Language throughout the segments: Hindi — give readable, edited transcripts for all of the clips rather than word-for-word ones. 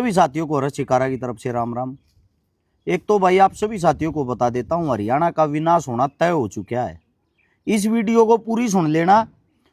सभी साथियों को हर्ष शिकारा की तरफ से राम राम। एक तो भाई आप सभी साथियों को बता देता हूं, हरियाणा का विनाश होना तय हो चुका है। इस वीडियो को पूरी सुन लेना।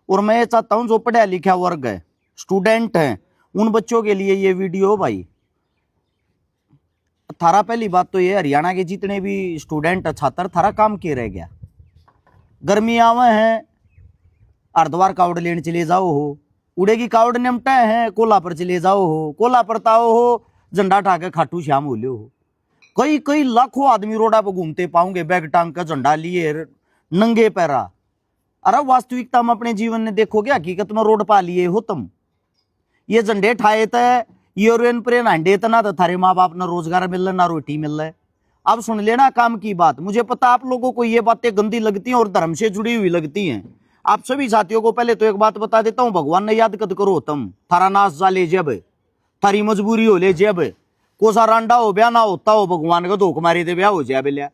और मैं ये चाहता हूं जो पढ़ा लिखा वर्ग है, स्टूडेंट हैं, उन बच्चों के लिए ये वीडियो भाई। थारा पहली बात तो ये, हरियाणा के जितने भी स्टूडेंट छात्र, थारा काम के रह गया। गर्मी आवे हैं, हरिद्वार कावड़ लेने चले जाओ हो, उड़े की कावड़ निमटा है, कोला पर चले जाओ हो, कोला पर ताओ हो, झंडा ठाके खाटू श्याम हो लियो हो। कई कई लाखों आदमी रोडा पर घूमते पाओगे, बैग टांग का, झंडा लिए, नंगे पैरा। अरे वास्तविकता में अपने जीवन में देखोगे, हकीकत में रोड पा लिए हो तुम। ये झंडे ठाए थे, यूरोन प्रेन हांडे इतना तो थारे माँ बाप ना रोजगार मिल रहा, ना रोटी मिल रहा है। अब सुन लेना काम की बात। मुझे पता आप लोगों को ये बातें गंदी लगती हैं और धर्म से जुड़ी हुई लगती हैं। आप सभी साथियों को पहले तो एक बात बता देता हूं, भगवान ने याद कद करो तुम, थारा नाश जा ले जब, थारी मजबूरी हो ले जब, कोसा रांडा हो ब्याह ना होता हो, भगवान का धोख मारे थे ब्याह हो जाए बिल्या,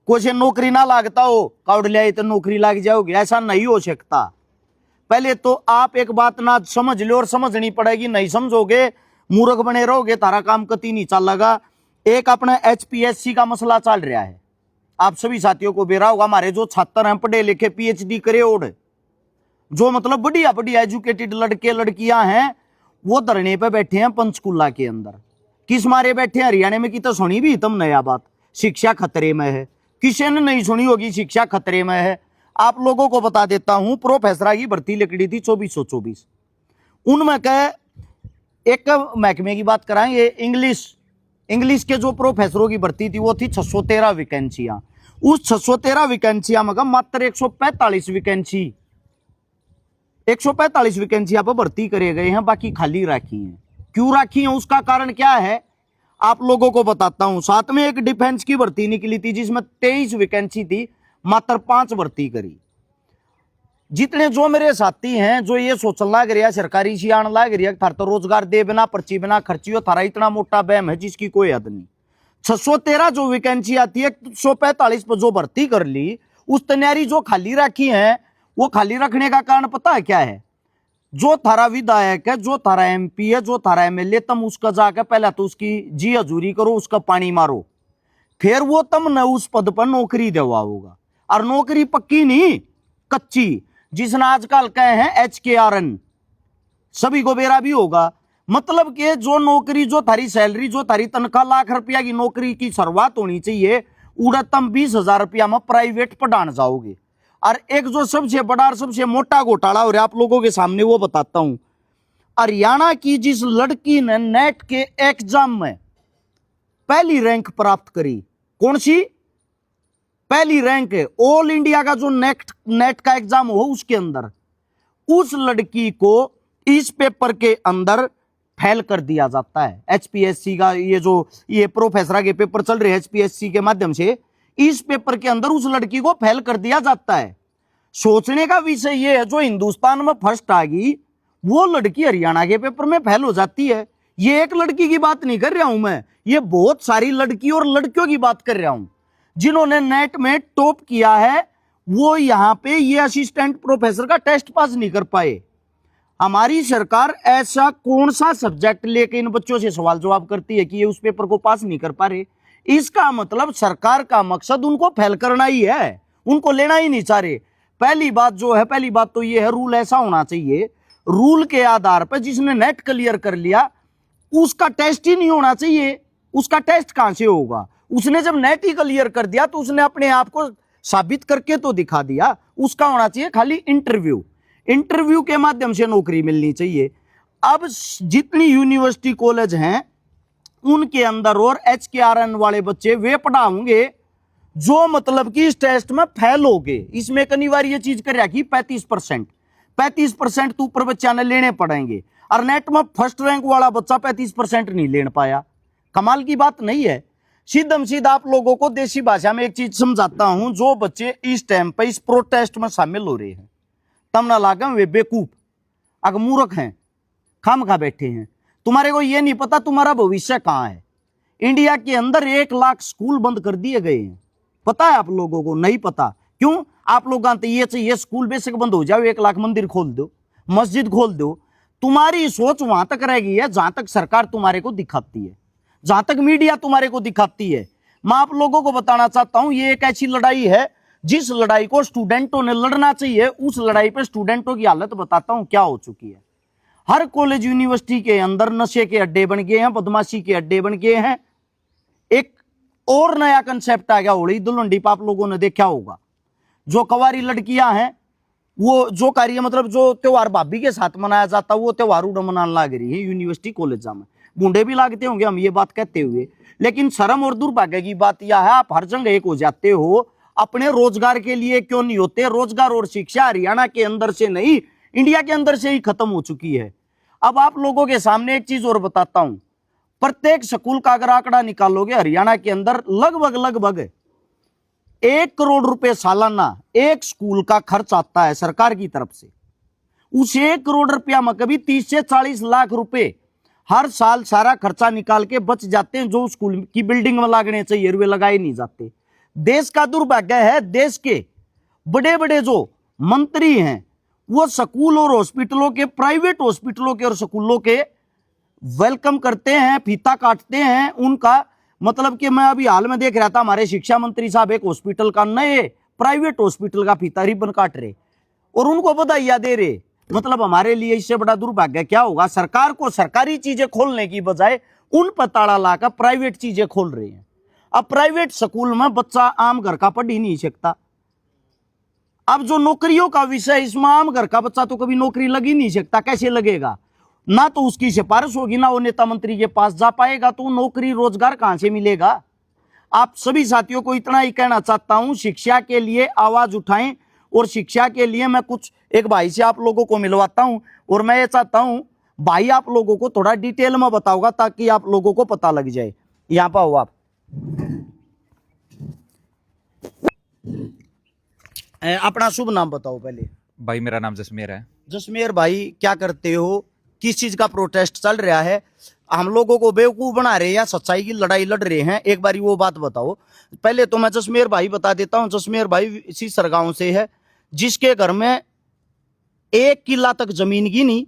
कुछ नौकरी ना लागता हो, कावड़ लिया तो नौकरी लाग जाओगे, ऐसा नहीं हो सकता। पहले तो आप एक बात ना समझ लो, और समझनी पड़ेगी, नहीं समझोगे मूर्ख बने रहोगे, तारा काम कति नहीं चलेगा। एक अपना HPSC का मसला चल रहा है, आप सभी साथियों को बेरा होगा। हमारे जो छात्र हैं, पढ़े लिखे, PhD करे, और जो मतलब बढ़िया बढ़िया एजुकेटेड लड़के लड़कियां हैं, वो धरने पे बैठे हैं पंचकुला के अंदर। किस मारे बैठे हैं? हरियाणा में की तो सुनी भी तुम नया बात, शिक्षा खतरे में है। किसी ने नहीं सुनी होगी, शिक्षा खतरे में है। आप लोगों को बता देता हूं, प्रोफेसर की भर्ती निकली थी 2424। उनमें कह एक महकमे की बात कराएंगे, इंग्लिश के जो प्रोफेसरों की भर्ती थी वो थी 613 वैकेंसियां। उस 613 वैकेंसियां में मात्र 145 वैकेंसियां पर भर्ती करे गए हैं, बाकी खाली राखी हैं। क्यों राखी हैं, उसका कारण क्या है आप लोगों को बताता हूं। साथ में एक डिफेंस की भर्ती निकली थी जिसमें 23 वैकेंसी थी, मात्र 5 भर्ती करी। जितने जो मेरे साथी हैं जो ये सोचने लग रहा, सरकारी सियाण लग रहा, थार तो रोजगार दे बिना, पर्ची बिना खर्ची हो, थारा इतना मोटा बैम है जिसकी कोई हद नहीं। 613 जो वैकेंसी आती है, 145 पर जो भर्ती कर ली, उस तैयारी जो खाली रखी है, वो खाली रखने का कारण पता है क्या है? जो थारा विधायक है, जो थारा MP है, जो थारा MLA, तुम उसका जाकर पहले तो उसकी जी हजूरी करो, उसका पानी मारो, फिर वो तुम न उस पद पर नौकरी दिलवाओगा। और नौकरी पक्की नहीं, कच्ची, जिसने आजकल कहे हैं HKRN, सभी को बेरा भी होगा। मतलब कि जो नौकरी, जो थारी सैलरी, जो थारी तनख्वाह लाख रुपया की नौकरी की शुरुआत होनी चाहिए, उड़ा तुम 20,000 रुपया में प्राइवेट पढ़ाने जाओगे। और एक जो सबसे बड़ा और सबसे मोटा घोटाला हो रहा है आप लोगों के सामने, वो बताता हूं। हरियाणा की जिस लड़की ने नेट के एग्जाम में पहली रैंक प्राप्त करी, कौन सी पहली रैंक है? ऑल इंडिया का जो नेट का एग्जाम हो उसके अंदर, उस लड़की को इस पेपर के अंदर फेल कर दिया जाता है। HPSC का ये प्रोफेसर के पेपर चल रहे हैं HPSC के माध्यम से, इस पेपर के अंदर उस लड़की को फेल कर दिया जाता है। सोचने का विषय यह है, जो हिंदुस्तान में फर्स्ट आ गई वो लड़की हरियाणा के पेपर में फेल हो जाती है। ये एक लड़की की बात नहीं कर रहा हूं मैं, ये बहुत सारी लड़की और लड़कियों की बात कर रहा हूं जिन्होंने नेट में टॉप किया है। वो यहां पे ये असिस्टेंट प्रोफेसर का टेस्ट पास नहीं कर पाए। हमारी सरकार ऐसा कौन सा सब्जेक्ट लेके इन बच्चों से सवाल जवाब करती है कि ये उस पेपर को पास नहीं कर पा रहे? इसका मतलब सरकार का मकसद उनको फेल करना ही है, उनको लेना ही नहीं चाह रहे। पहली बात तो ये है, रूल ऐसा होना चाहिए, रूल के आधार पर जिसने नेट क्लियर कर लिया उसका टेस्ट ही नहीं होना चाहिए। उसका टेस्ट कहां से होगा? उसने जब नेट ही क्लियर कर दिया तो उसने अपने आप को साबित करके तो दिखा दिया। उसका होना चाहिए खाली इंटरव्यू के माध्यम से नौकरी मिलनी चाहिए। अब जितनी यूनिवर्सिटी कॉलेज हैं उनके अंदर और HKRN वाले बच्चे वे पढ़ाओगे जो मतलब कि इस टेस्ट में फेल हो गए। इसमें एक अनिवार्य चीज कर रहा कि 35% तो ऊपर बच्चा ने लेने पड़ेंगे, और नेट में फर्स्ट रैंक वाला बच्चा 35% नहीं ले पाया। कमाल की बात नहीं है? सीधम सीधा आप लोगों को देसी भाषा में एक चीज समझाता हूं। जो बच्चे इस टाइम पर इस प्रोटेस्ट में शामिल हो रहे हैं, तम ना लागम वे बेकूफ, अगर मूर्ख हैं, खाम खा बैठे हैं। तुम्हारे को ये नहीं पता तुम्हारा भविष्य कहां है। इंडिया के अंदर 1 लाख स्कूल बंद कर दिए गए हैं, पता है आप लोगों को? नहीं पता। क्यों? आप लोग ये चाहिए स्कूल बेसिक बंद हो जाओ, 1 लाख मंदिर खोल दो, मस्जिद खोल दो, तुम्हारी सोच वहां तक रह गई है जहां तक सरकार तुम्हारे को दिखाती है, जहां तक मीडिया तुम्हारे को दिखाती है। मैं आप लोगों को बताना चाहता हूं, ये एक ऐसी लड़ाई है जिस लड़ाई को स्टूडेंटों ने लड़ना चाहिए। उस लड़ाई पे स्टूडेंटों की हालत बताता हूं क्या हो चुकी है। हर कॉलेज यूनिवर्सिटी के अंदर नशे के अड्डे बन गए हैं, बदमाशी के अड्डे बन गए हैं। एक और नया कंसेप्ट आ गया होली दुल्हन आप लोगों ने देखा होगा। जो कवारी लड़कियां हैं वो जो कार्य मतलब जो त्योहार भाभी के साथ मनाया जाता वो त्योहार उड़ मनाने लग रही है यूनिवर्सिटी कॉलेज में। बूढ़े भी लागते होंगे हम ये बात कहते हुए, लेकिन शर्म और दुर्भाग्य की बात यह है आप हर जगह एक हो जाते हो, अपने रोजगार के लिए क्यों नहीं होते। रोजगार और शिक्षा हरियाणा के अंदर से नहीं, इंडिया के अंदर से ही खत्म हो चुकी है। अब आप लोगों के सामने एक चीज और बताता हूं, प्रत्येक स्कूल का अगर आंकड़ा निकालोगे हरियाणा के अंदर लगभग 1 करोड़ रुपए सालाना एक स्कूल का खर्च आता है सरकार की तरफ से। उस 1 करोड़ रुपया में कभी 30 से 40 लाख रुपए हर साल सारा खर्चा निकाल के बच जाते हैं, जो स्कूल की बिल्डिंग में लगने चाहिए वे लगाए नहीं जाते। देश का दुर्भाग्य है, देश के बड़े बड़े जो मंत्री हैं वो स्कूल और हॉस्पिटलों के, प्राइवेट हॉस्पिटलों के और स्कूलों के वेलकम करते हैं, फीता काटते हैं उनका। मतलब कि मैं अभी हाल में देख रहा था, हमारे शिक्षा मंत्री साहब एक हॉस्पिटल का, नए प्राइवेट हॉस्पिटल का फीता रिबन काट रहे और उनको बधाइयां दे रहे। मतलब हमारे लिए इससे बड़ा दुर्भाग्य क्या होगा। सरकार को सरकारी चीजें खोलने की बजाय उन पर ताला लाकर प्राइवेट चीजें खोल रहे हैं। अब प्राइवेट स्कूल में बच्चा आम घर का पढ़ ही नहीं सकता। अब जो नौकरियों का विषय, इसमें आम घर का बच्चा तो कभी नौकरी लग ही नहीं सकता। कैसे लगेगा? ना तो उसकी सिफारिश होगी, ना वो नेता मंत्री के पास जा पाएगा, तो नौकरी रोजगार कहां से मिलेगा। आप सभी साथियों को इतना ही कहना चाहता हूं, शिक्षा के लिए आवाज उठाएं। और शिक्षा के लिए मैं कुछ एक भाई से आप लोगों को मिलवाता हूं और मैं ये चाहता हूं भाई आप लोगों को थोड़ा डिटेल में बताऊंगा ताकि आप लोगों को पता लग जाए। यहां पर हो आप, अपना शुभ नाम बताओ पहले। भाई मेरा नाम जसमेर है। जसमेर भाई, क्या करते हो? किस चीज का प्रोटेस्ट चल रहा है? हम लोगों को बेवकूफ बना रहे हैं या सच्चाई की लड़ाई लड़ रहे हैं? एक बारी वो बात बताओ। पहले तो मैं जसमेर भाई बता देता हूं, जसमेर भाई इसी सरगांव से है, जिसके घर में 1 किला तक जमीन की नहीं,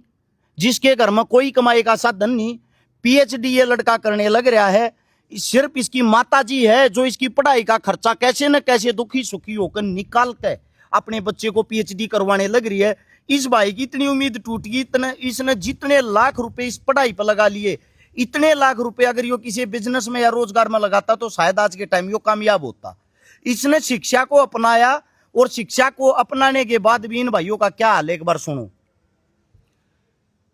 जिसके घर में कोई कमाई का साधन नहीं। पीएचडी ये लड़का करने लग रहा है। सिर्फ इसकी माता जी है जो इसकी पढ़ाई का खर्चा कैसे न कैसे दुखी सुखी होकर निकाल के अपने बच्चे को पीएचडी करवाने लग रही है। इस भाई की इतनी उम्मीद टूट गई, इसने जितने लाख रुपए इस पढ़ाई पर लगा लिए, इतने लाख रुपए अगर यो किसी बिजनेस में या रोजगार में लगाता तो शायद आज के टाइम यो कामयाब होता। इसने शिक्षा को अपनाया और शिक्षा को अपनाने के बाद भी इन भाइयों का क्या हाल है एक बार सुनो।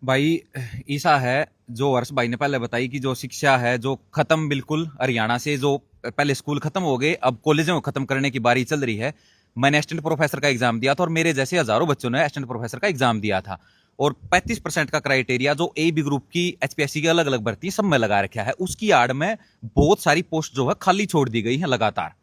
भाई ऐसा है, जो हर्ष भाई ने पहले बताई कि जो शिक्षा है जो खत्म बिल्कुल हरियाणा से, जो पहले स्कूल खत्म हो गए अब कॉलेजों को खत्म करने की बारी चल रही है। मैंने असिस्टेंट प्रोफेसर का एग्जाम दिया था और मेरे जैसे हजारों बच्चों ने असिस्टेंट प्रोफेसर का एग्जाम दिया था और 35% का क्राइटेरिया जो ए बी ग्रुप की एचपीएससी की अलग अलग भर्ती सब में लगा रखा है, उसकी आड़ में बहुत सारी पोस्ट जो है खाली छोड़ दी गई है लगातार।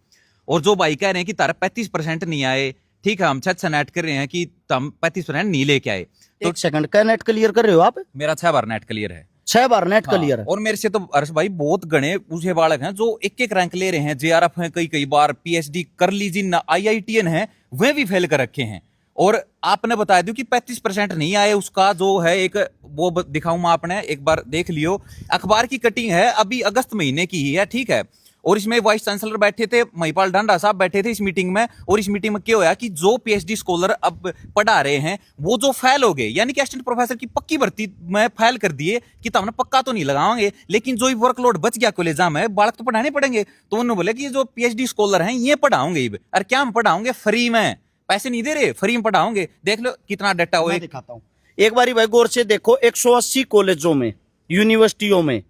और जो भाई कह रहे हैं कि तारा 35% नहीं आए, ठीक है हम 6 नेट कर रहे हैं कि तुम 35% नहीं लेके आए। तो एक सेकंड, क्या नेट क्लियर कर रहे हो आप? मेरा 6 बार नेट क्लियर है। 6 बार नेट क्लियर है। और मेरे से तो हर्ष भाई बहुत गणे पूछे बालक हैं जो एक एक रैंक ले रहे हैं, जेआरएफ हैं, कई बार पीएचडी कर लीजिए ना, आईआईटीएन है वे भी फेल कर रखे हैं। और आपने बता दिया कि 35% नहीं आए, उसका जो है एक वो दिखाऊं मैं, आपने एक बार देख लियो। अखबार की कटिंग है, अभी अगस्त महीने की ही है, ठीक है। और इसमें वाइस चांसलर बैठे थे, महिपाल डांडा साहब बैठे थे इस मीटिंग में। और इस मीटिंग में क्या होया कि जो पीएचडी स्कॉलर अब पढ़ा रहे हैं वो जो फेल हो गए, यानी कि असिस्टेंट प्रोफेसर की पक्की भर्ती में फेल कर दिए कि हमने पक्का तो नहीं लगाएंगे, लेकिन जो वर्कलोड बच गया कॉलेज में, बालक तो पढ़ाने पड़ेंगे। तो उन्होंने बोले कि जो पीएचडी स्कॉलर हैं ये पढ़ाओगे। अरे क्या हम पढ़ाओगे? फ्री में, पैसे नहीं दे रहे, फ्री में पढ़ाओगे। देख लो कितना डाटा हो। दिखाता हूं एक बारी भाई गौर से देखो, 180 कॉलेजों में, यूनिवर्सिटियों में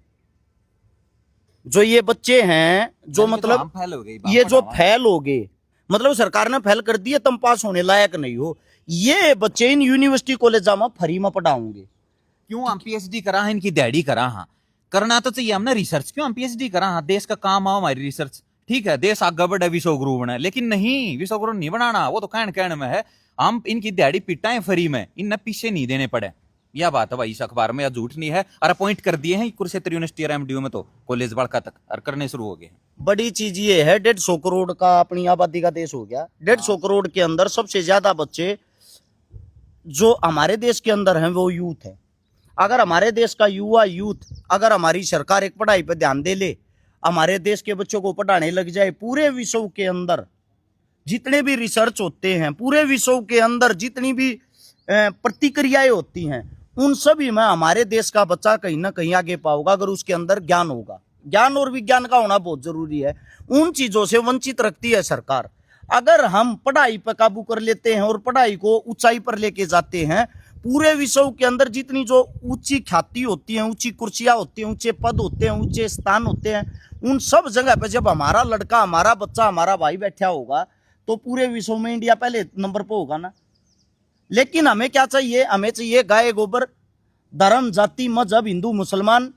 जो ये बच्चे हैं, जो मतलब ये जो फेल हो गए, मतलब सरकार ने फेल कर दिए, तुम पास होने लायक नहीं हो, ये बच्चे इन यूनिवर्सिटी कॉलेज में फ्री में पढ़ाओगे। क्यों? हम पीएचडी करा है, इनकी डैडी करा, हाँ करना तो चाहिए हमने रिसर्च। क्यों हम पीएचडी करा, हाँ देश का काम आओ हमारी रिसर्च, ठीक है। देश आगे बढ़े, विश्व गुरु बने, लेकिन नहीं, विश्व गुरु नहीं बनाना, वो तो कहने में है। हम इनकी दिहाड़ी पिटाएं फ्री में, इन्हें पीछे नहीं देने पड़े। यह बात है भाई, इस अखबार में, या झूठ नहीं है। और अपॉइंट कर दिए हैं कुरुक्षेत्र यूनिवर्सिटी और एमडीयू में तो कॉलेज बड़का तक और करने शुरू हो गए। बड़ी चीज ये है, 150 करोड़ का अपनी आबादी का देश हो गया। 150 करोड़ के अंदर सबसे ज्यादा बच्चे जो हमारे देश के अंदर हैं वो यूथ है। अगर हमारे देश का युवा यूथ, अगर हमारी सरकार एक पढ़ाई पर ध्यान दे ले, हमारे देश के बच्चों को पढ़ाने लग जाए, पूरे विश्व के अंदर जितने भी रिसर्च होते हैं, पूरे विश्व के अंदर जितनी भी प्रतिक्रियाएं होती हैं, उन सभी में हमारे देश का बच्चा कहीं ना कहीं आगे पाओगा, अगर उसके अंदर ज्ञान होगा। ज्ञान और विज्ञान का होना बहुत जरूरी है। उन चीजों से वंचित रखती है सरकार। अगर हम पढ़ाई पर काबू कर लेते हैं और पढ़ाई को ऊंचाई पर लेके जाते हैं, पूरे विश्व के अंदर जितनी जो ऊंची ख्याति होती है, ऊंची कुर्सियां होती हैं, ऊंचे पद होते हैं, ऊंचे स्थान होते हैं, उन सब जगह पे जब हमारा लड़का, हमारा बच्चा, हमारा भाई बैठा होगा, तो पूरे विश्व में इंडिया पहले नंबर पर होगा ना। लेकिन हमें क्या चाहिए? हमें चाहिए गाय गोबर, धर्म, जाति, मजहब, हिंदू मुसलमान,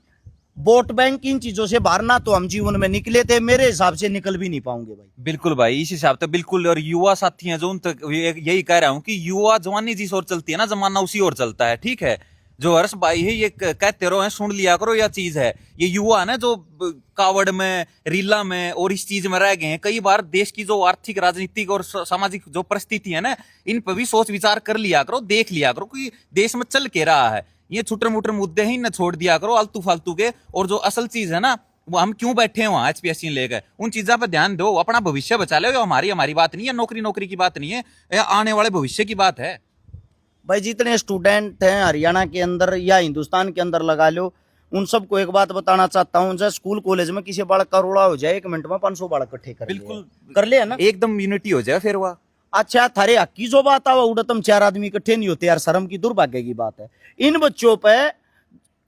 वोट बैंक, इन चीजों से बाहर ना तो हम जीवन में निकले थे, मेरे हिसाब से निकल भी नहीं पाओगे भाई। बिल्कुल भाई, इस हिसाब से बिल्कुल। और युवा साथी हैं जो उन तक यही कह रहा हूं कि युवा जवानी जिस ओर चलती है ना, जमाना उसी ओर चलता है। ठीक है, जो हर्ष भाई है ये कहते रहो है, सुन लिया करो, यह चीज है। ये युवा है ना जो कावड़ में, रीला में और इस चीज में रह गए हैं। कई बार देश की जो आर्थिक, राजनीतिक और सामाजिक जो परिस्थिति है ना, इन पर भी सोच विचार कर लिया करो, देख लिया करो कि देश में चल के रहा है। ये छुटर मुटर मुद्दे ही न छोड़ दिया करो आलतू फालतू के, और जो असल चीज है ना, वो हम क्यों बैठे हैं वहां एचपीएससी लेकर, उन चीजों पर ध्यान दो, अपना भविष्य बचा लो। हमारी बात नहीं है, नौकरी की बात नहीं है, यह आने वाले भविष्य की बात है। भाई जितने स्टूडेंट हैं हरियाणा के अंदर या हिंदुस्तान के अंदर लगा लो, उन सबको एक बात बताना चाहता हूँ, जब स्कूल कॉलेज में किसी बालक का रोड़ा हो जाए, 1 मिनट में 500 बालक इकट्ठे कर बिल्कुल कर ले, है ना, एकदम यूनिटी हो जाए फिर वह। अच्छा थारे हक की जो बात है, उड़ा तुम 4 आदमी इकट्ठे नहीं होते यार, शर्म की, दुर्भाग्य की बात है। इन बच्चों पे,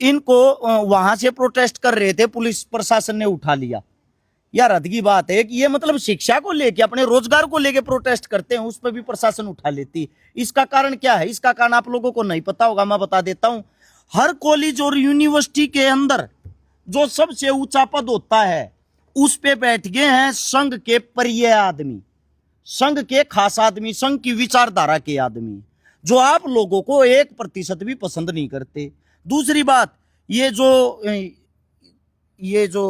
इनको वहां से प्रोटेस्ट कर रहे थे, पुलिस प्रशासन ने उठा लिया। यार हद की बात है कि ये मतलब शिक्षा को लेके, अपने रोजगार को लेके प्रोटेस्ट करते हैं, उस पर भी प्रशासन उठा लेती। इसका कारण क्या है? इसका कारण आप लोगों को नहीं पता होगा, मैं बता देता हूं। हर कॉलेज और यूनिवर्सिटी के अंदर जो सबसे ऊंचा पद होता है, उस पे बैठ गए हैं संघ के प्रिय आदमी, संघ के खास आदमी, संघ की विचारधारा के आदमी, जो आप लोगों को 1% भी पसंद नहीं करते। दूसरी बात, ये जो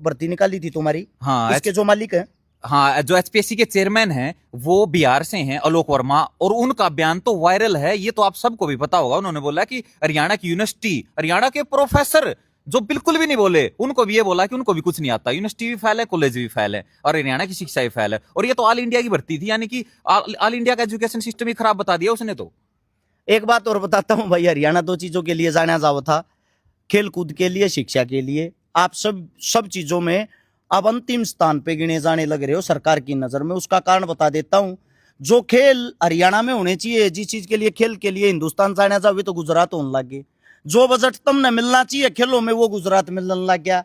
भर्ती निकाली थी तुम्हारी, हाँ, इसके जो मालिक हैं, हाँ, जो एचपीएससी के चेयरमैन हैं वो बिहार से हैं, आलोक वर्मा, और उनका बयान तो वायरल है, ये तो आप सबको भी पता होगा। उन्होंने बोला कि हरियाणा की यूनिवर्सिटी, हरियाणा के प्रोफेसर जो बिल्कुल भी नहीं बोले, उनको भी ये बोला कि उनको भी कुछ नहीं आता, यूनिवर्सिटी भी फेल है, कॉलेज भी फेल है, और हरियाणा की शिक्षा भी फेल है। और ये तो ऑल इंडिया की भर्ती थी, यानी कि ऑल इंडिया का एजुकेशन सिस्टम ही खराब बता दिया उसने तो। एक बात और बताता हूं भाई, हरियाणा 2 चीजों के लिए जाना जाता था, खेल कूद के लिए, शिक्षा के लिए। आप सब चीजों में अब अंतिम स्थान पे गिने जाने लग रहे हो सरकार की नजर में। उसका कारण बता देता हूं। जो खेल हरियाणा में होने चाहिए, जिस चीज के लिए, खेल के लिए हिंदुस्तान जाना जावे, तो गुजरात होने लग गए। जो बजट तुमने मिलना चाहिए खेलों में, वो गुजरात मिलने लग गया।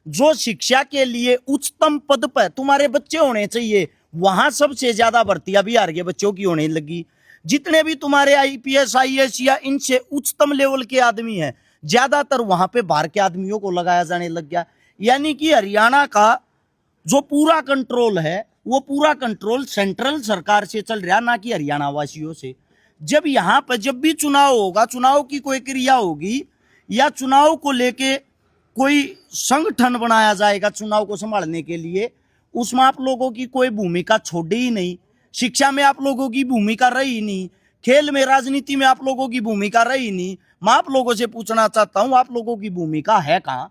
जो शिक्षा के लिए उच्चतम पद पर तुम्हारे बच्चे होने चाहिए, वहां सबसे ज्यादा भर्तियां बिहार के बच्चों की होने लगी। जितने भी तुम्हारे आईपीएस, आईएएस या इनसे उच्चतम लेवल के आदमी हैं, ज्यादातर वहां पे बाहर के आदमियों को लगाया जाने लग गया। यानी कि हरियाणा का जो पूरा कंट्रोल है, वो पूरा कंट्रोल सेंट्रल सरकार से चल रहा, ना कि हरियाणा वासियों से। जब यहाँ पर जब भी चुनाव होगा, चुनाव की कोई क्रिया होगी, या चुनाव को लेके कोई संगठन बनाया जाएगा चुनाव को संभालने के लिए, उसमें आप लोगों की कोई भूमिका छोड़ी ही नहीं। शिक्षा में आप लोगों की भूमिका रही नहीं, खेल में, राजनीति में आप लोगों की भूमिका रही नहीं। मैं आप लोगों से पूछना चाहता हूं, आप लोगों की भूमिका है कहां?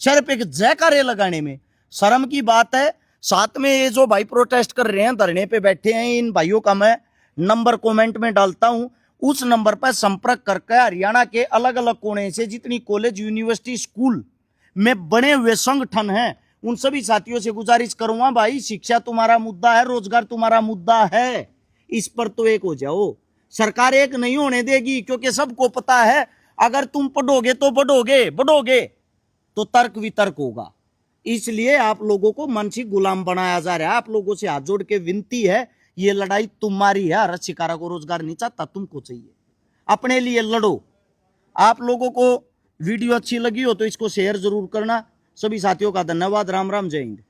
सिर्फ एक जयकारे लगाने में। शर्म की बात है। साथ में ये जो भाई प्रोटेस्ट कर रहे हैं, धरने पे बैठे हैं, इन भाइयों का मैं नंबर कमेंट में डालता हूं। उस नंबर पर संपर्क करके हरियाणा के अलग अलग कोने से जितनी कॉलेज, यूनिवर्सिटी, स्कूल में बने हुए संगठन हैं, उन सभी साथियों से गुजारिश करूंगा, भाई शिक्षा तुम्हारा मुद्दा है, रोजगार तुम्हारा मुद्दा है, इस पर तो एक हो जाओ। सरकार एक नहीं होने देगी, क्योंकि सबको पता है अगर तुम पढ़ोगे तो बढ़ोगे तो तर्क वितर्क होगा। इसलिए आप लोगों को मानसिक गुलाम बनाया जा रहा है। आप लोगों से हाथ जोड़ के विनती है, ये लड़ाई तुम्हारी है। हर शिकारा को रोजगार नहीं चाहता, तुमको चाहिए, अपने लिए लड़ो। आप लोगों को वीडियो अच्छी लगी हो तो इसको शेयर जरूर करना। सभी साथियों का धन्यवाद। राम राम, जय हिंद।